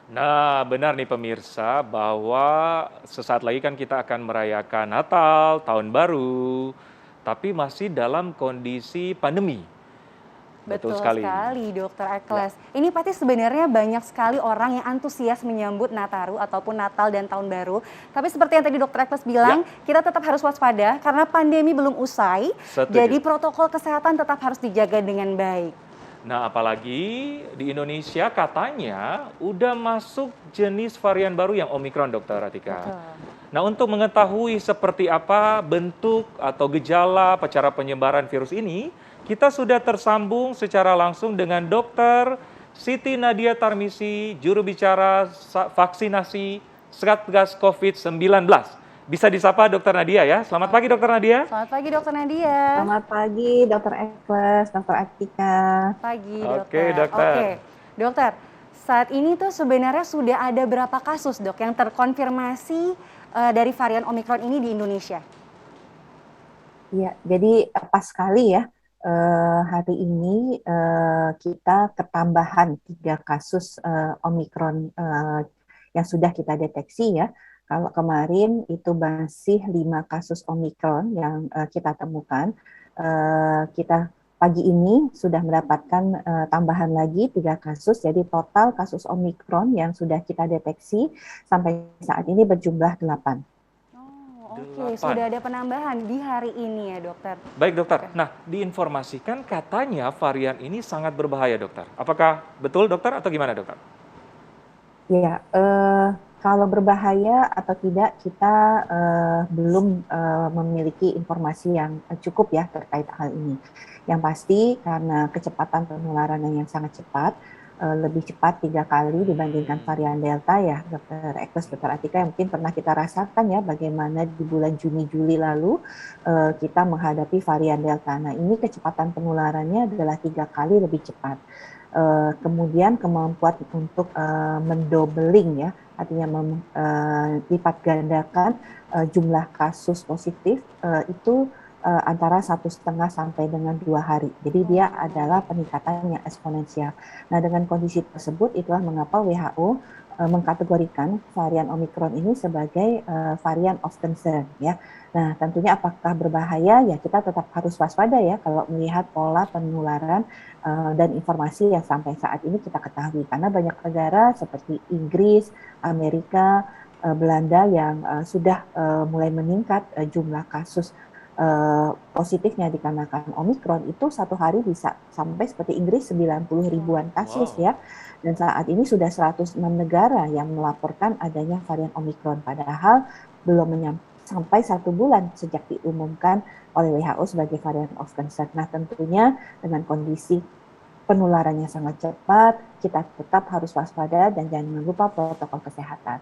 Nah, benar nih pemirsa bahwa sesaat lagi kan kita akan merayakan Natal, Tahun Baru, tapi masih dalam kondisi pandemi. Betul Betul sekali. sekali, Dokter Ya, Ekles. Ini pasti sebenarnya banyak sekali orang yang antusias menyambut Nataru ataupun Natal dan Tahun Baru. Tapi seperti yang tadi Dokter Ekles ya, bilang, kita tetap harus waspada karena pandemi belum usai. Jadi setuju. protokol kesehatan tetap harus dijaga dengan baik. Nah, apalagi di Indonesia katanya udah masuk jenis varian baru yang Omikron, Dokter Atika. Betul. Nah, untuk mengetahui seperti apa bentuk atau gejala cara penyebaran virus ini, kita sudah tersambung secara langsung dengan Dokter Siti Nadia Tarmisi, juru bicara vaksinasi Satgas COVID-19. Bisa disapa Dokter Nadia ya. Selamat pagi Oke. Dokter Nadia. Selamat pagi Dokter Nadia. Selamat pagi, Dokter Ekles, Dokter Atika. Pagi Oke, Dokter. Oke, Dokter. Dokter. Saat ini tuh sebenarnya sudah ada berapa kasus Dok yang terkonfirmasi dari varian Omikron ini di Indonesia? Ya, jadi pas sekali ya, hari ini kita ketambahan 3 kasus Omikron yang sudah kita deteksi ya. Kalau kemarin itu masih 5 kasus Omikron yang kita temukan, kita pagi ini sudah mendapatkan tambahan lagi 3 kasus, jadi total kasus Omikron yang sudah kita deteksi sampai saat ini berjumlah 8. Oke, 8. sudah ada penambahan di hari ini ya dokter. Baik dokter, Oke. nah diinformasikan katanya varian ini sangat berbahaya dokter. Apakah betul dokter atau gimana dokter? Ya, kalau berbahaya atau tidak kita belum memiliki informasi yang cukup ya terkait hal ini. Yang pasti karena kecepatan penularan yang sangat cepat, lebih cepat 3 kali dibandingkan varian Delta ya, Dokter Ekles, Dokter Atika, yang mungkin pernah kita rasakan ya bagaimana di bulan Juni-Juli lalu kita menghadapi varian Delta. Nah, ini kecepatan penularannya adalah 3 kali lebih cepat. Kemudian kemampuan untuk mendoubling ya, artinya lipat gandakan jumlah kasus positif itu antara 1,5 sampai dengan 2 hari. Jadi dia adalah peningkatan yang eksponensial. Nah, dengan kondisi tersebut itulah mengapa WHO mengkategorikan varian Omikron ini sebagai varian of concern ya. Nah, tentunya apakah berbahaya? Ya kita tetap harus waspada ya kalau melihat pola penularan dan informasi yang sampai saat ini kita ketahui, karena banyak negara seperti Inggris, Amerika, Belanda yang sudah mulai meningkat jumlah kasus positifnya dikarenakan Omikron itu satu hari bisa sampai seperti Inggris 90 ribuan kasus Wow. ya, dan saat ini sudah 106 negara yang melaporkan adanya varian Omikron, padahal belum sampai 1 bulan sejak diumumkan oleh WHO sebagai varian of concern. Nah, tentunya dengan kondisi penularannya sangat cepat, kita tetap harus waspada dan jangan lupa protokol kesehatan.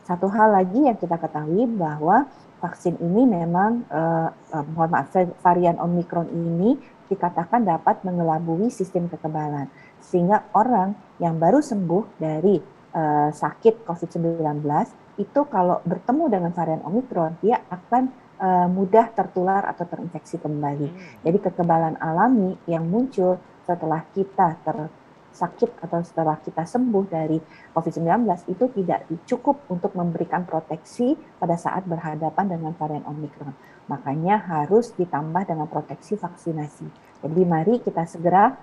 Satu hal lagi yang kita ketahui bahwa vaksin ini memang, varian Omikron ini dikatakan dapat mengelabui sistem kekebalan, sehingga orang yang baru sembuh dari sakit COVID-19 itu kalau bertemu dengan varian Omikron, dia akan mudah tertular atau terinfeksi kembali. Jadi kekebalan alami yang muncul setelah kita sakit atau setelah kita sembuh dari COVID-19 itu tidak cukup untuk memberikan proteksi pada saat berhadapan dengan varian Omikron. Makanya harus ditambah dengan proteksi vaksinasi. Jadi mari kita segera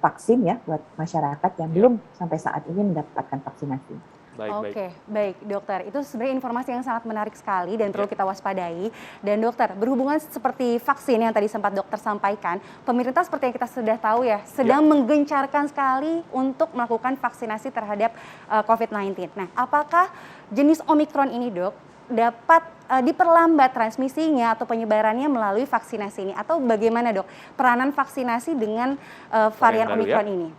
vaksin ya buat masyarakat yang belum sampai saat ini mendapatkan vaksinasi. Baik. Oke, baik dokter. Itu sebenarnya informasi yang sangat menarik sekali dan perlu kita waspadai. Dan dokter, berhubungan seperti vaksin yang tadi sempat dokter sampaikan, pemerintah seperti yang kita sudah tahu ya, sedang menggencarkan sekali untuk melakukan vaksinasi terhadap COVID-19. Nah, apakah jenis Omikron ini dok, dapat diperlambat transmisinya atau penyebarannya melalui vaksinasi ini? Atau bagaimana dok, peranan vaksinasi dengan varian Omikron ini?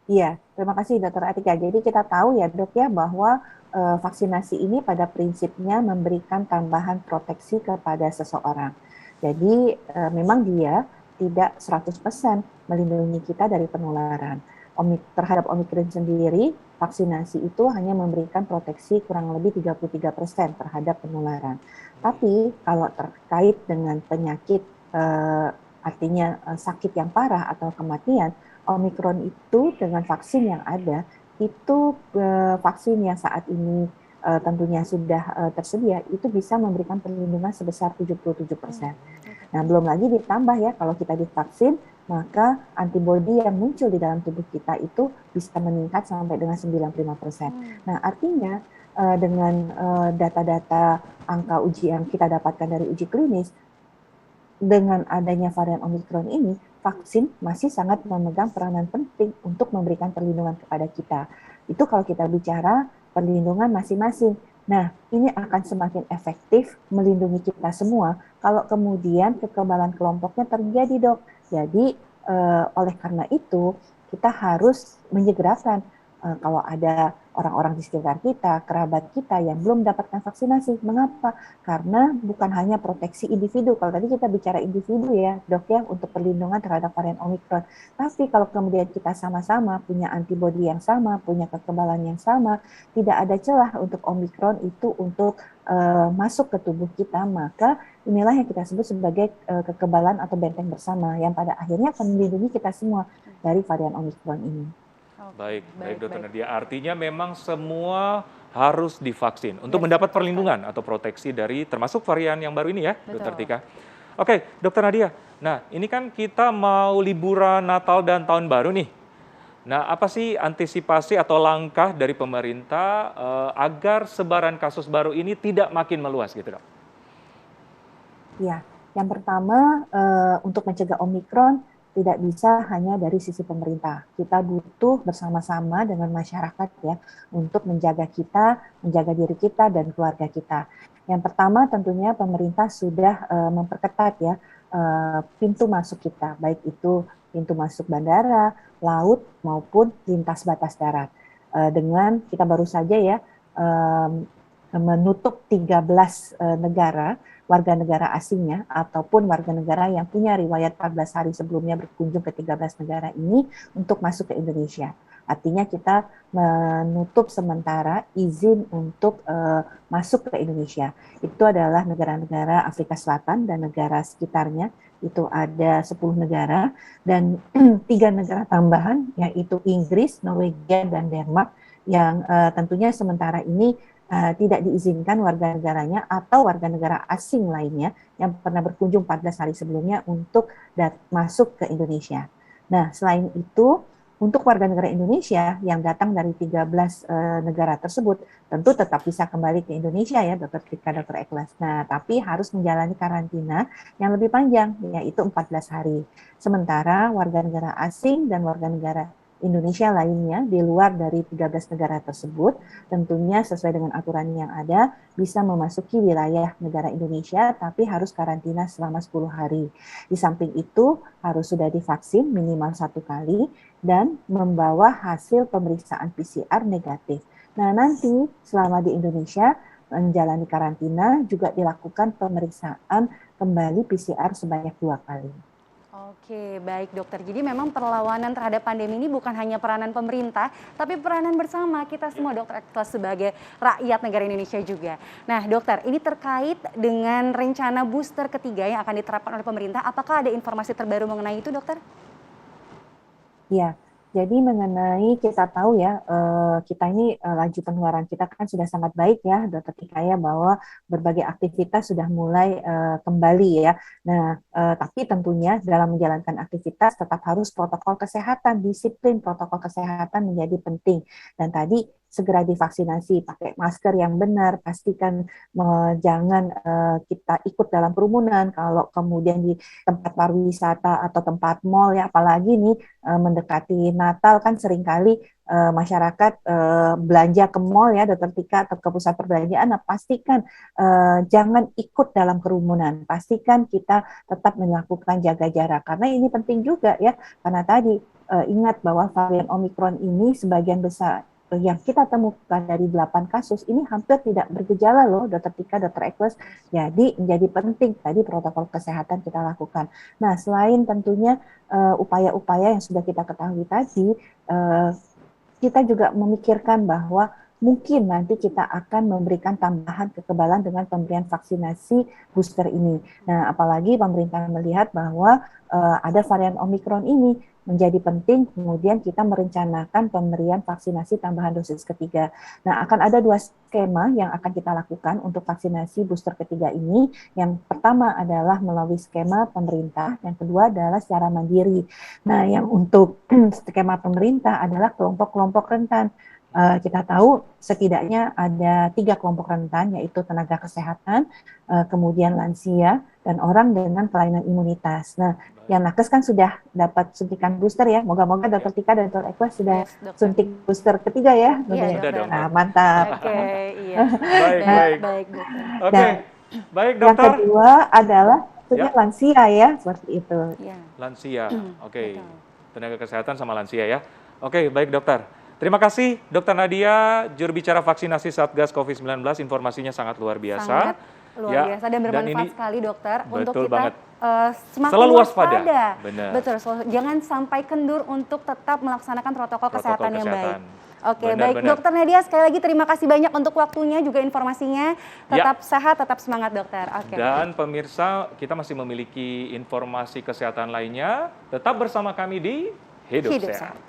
Iya, terima kasih Dokter Atika. Jadi kita tahu ya dok ya bahwa vaksinasi ini pada prinsipnya memberikan tambahan proteksi kepada seseorang. Jadi memang dia tidak 100% melindungi kita dari penularan. Terhadap Omikron sendiri, vaksinasi itu hanya memberikan proteksi kurang lebih 33% terhadap penularan. Tapi kalau terkait dengan penyakit artinya sakit yang parah atau kematian, Omikron itu dengan vaksin yang ada itu vaksin yang saat ini tentunya sudah tersedia itu bisa memberikan perlindungan sebesar 77%. Nah, belum lagi ditambah ya kalau kita divaksin, maka antibodi yang muncul di dalam tubuh kita itu bisa meningkat sampai dengan 95%. Nah, artinya dengan data-data angka uji yang kita dapatkan dari uji klinis, dengan adanya varian Omicron ini, vaksin masih sangat memegang peranan penting untuk memberikan perlindungan kepada kita. Itu kalau kita bicara perlindungan masing-masing. Nah, ini akan semakin efektif melindungi kita semua kalau kemudian kekebalan kelompoknya terjadi, Dok. Jadi, oleh karena itu, kita harus menyegerakan kalau ada orang-orang di sekitar kita, kerabat kita yang belum mendapatkan vaksinasi. Mengapa? Karena bukan hanya proteksi individu. Kalau tadi kita bicara individu ya, Dok ya, untuk perlindungan terhadap varian Omicron. Tapi kalau kemudian kita sama-sama punya antibodi yang sama, punya kekebalan yang sama, tidak ada celah untuk Omicron itu untuk masuk ke tubuh kita, maka inilah yang kita sebut sebagai kekebalan atau benteng bersama yang pada akhirnya akan melindungi kita semua dari varian Omicron ini. Baik, Dokter Nadia. Artinya memang semua harus divaksin untuk mendapat perlindungan atau proteksi dari termasuk varian yang baru ini ya, Dokter Tika. Oke, Dokter Nadia. Nah, ini kan kita mau liburan Natal dan Tahun Baru nih. Nah, apa sih antisipasi atau langkah dari pemerintah agar sebaran kasus baru ini tidak makin meluas gitu, Dok? Ya, yang pertama untuk mencegah Omikron tidak bisa hanya dari sisi pemerintah. Kita butuh bersama-sama dengan masyarakat ya untuk menjaga kita, menjaga diri kita dan keluarga kita. Yang pertama tentunya pemerintah sudah memperketat ya pintu masuk kita, baik itu pintu masuk bandara, laut maupun lintas batas darat. Dengan kita baru saja ya menutup 13 negara, warga negara asingnya ataupun warga negara yang punya riwayat 14 hari sebelumnya berkunjung ke 13 negara ini untuk masuk ke Indonesia. Artinya kita menutup sementara izin untuk masuk ke Indonesia. Itu adalah negara-negara Afrika Selatan dan negara sekitarnya. Itu ada 10 negara dan 3 negara tambahan yaitu Inggris, Norwegia, dan Denmark yang tentunya sementara ini tidak diizinkan warga negaranya atau warga negara asing lainnya yang pernah berkunjung 14 hari sebelumnya untuk masuk ke Indonesia. Nah, selain itu, untuk warga negara Indonesia yang datang dari 13 negara tersebut, tentu tetap bisa kembali ke Indonesia ya, Dr. Tika, Dr. Eklas. Nah, tapi harus menjalani karantina yang lebih panjang, yaitu 14 hari. Sementara warga negara asing dan warga negara Indonesia lainnya di luar dari 13 negara tersebut tentunya sesuai dengan aturan yang ada bisa memasuki wilayah negara Indonesia tapi harus karantina selama 10 hari. Di samping itu harus sudah divaksin minimal 1 kali dan membawa hasil pemeriksaan PCR negatif. Nah, nanti selama di Indonesia menjalani karantina juga dilakukan pemeriksaan kembali PCR sebanyak 2 kali. Oke, baik dokter. Jadi memang perlawanan terhadap pandemi ini bukan hanya peranan pemerintah, tapi peranan bersama kita semua dokter Eklas sebagai rakyat negara Indonesia juga. Nah dokter, ini terkait dengan rencana booster ketiga yang akan diterapkan oleh pemerintah, apakah ada informasi terbaru mengenai itu dokter? Ya, jadi mengenai kita tahu ya, kita ini laju penularan kita kan sudah sangat baik ya, Dokter Tika ya, bahwa berbagai aktivitas sudah mulai kembali ya. Nah, tapi tentunya dalam menjalankan aktivitas tetap harus protokol kesehatan, disiplin protokol kesehatan menjadi penting. Dan tadi segera divaksinasi, pakai masker yang benar, pastikan jangan kita ikut dalam kerumunan. Kalau kemudian di tempat pariwisata atau tempat mall ya, apalagi nih mendekati Natal kan seringkali masyarakat belanja ke mall ya, Dokter Tika, atau ke pusat perbelanjaan. Nah, pastikan jangan ikut dalam kerumunan. Pastikan kita tetap melakukan jaga jarak karena ini penting juga ya. Karena tadi ingat bahwa varian Omicron ini sebagian besar yang kita temukan dari 8 kasus ini hampir tidak bergejala loh, Dokter Tika, Dokter Eklas. Jadi menjadi penting tadi protokol kesehatan kita lakukan. Nah, selain tentunya upaya-upaya yang sudah kita ketahui tadi, kita juga memikirkan bahwa mungkin nanti kita akan memberikan tambahan kekebalan dengan pemberian vaksinasi booster ini. Nah, apalagi pemerintah melihat bahwa ada varian Omikron ini, menjadi penting kemudian kita merencanakan pemberian vaksinasi tambahan dosis ketiga. Nah, akan ada 2 skema yang akan kita lakukan untuk vaksinasi booster ketiga ini. Yang pertama adalah melalui skema pemerintah, yang kedua adalah secara mandiri. Nah, yang untuk skema pemerintah adalah kelompok-kelompok rentan. Kita tahu setidaknya ada 3 kelompok rentan, yaitu tenaga kesehatan, kemudian lansia, dan orang dengan kelainan imunitas. Nah, yang nakes kan sudah dapat suntikan booster ya. Moga-moga Dr. Tika dan Dr. Eko sudah Yes, dokter. suntik booster ketiga ya. Iya, Sudah dong. Nah, mantap. Oke, iya. Baik, baik. Baik, dokter. Oke, Nah, baik yang dokter. kedua adalah tentunya Ya. lansia ya, seperti itu. Iya. Lansia, oke. Betul. Tenaga kesehatan sama lansia ya. Oke, baik dokter. Terima kasih Dokter Nadia, juru bicara vaksinasi Satgas COVID-19. Informasinya sangat luar biasa. Sangat luar Ya, biasa dan bermanfaat ini sekali dokter untuk betul kita banget. semakin Selalu waspada. Benar. Betul, jangan sampai kendur untuk tetap melaksanakan protokol kesehatan yang baik. Oke, Benar, baik benar. Dokter Nadia, sekali lagi terima kasih banyak untuk waktunya juga informasinya. Tetap sehat, tetap semangat dokter. Oke. Dan pemirsa, kita masih memiliki informasi kesehatan lainnya. Tetap bersama kami di Hidup Sehat.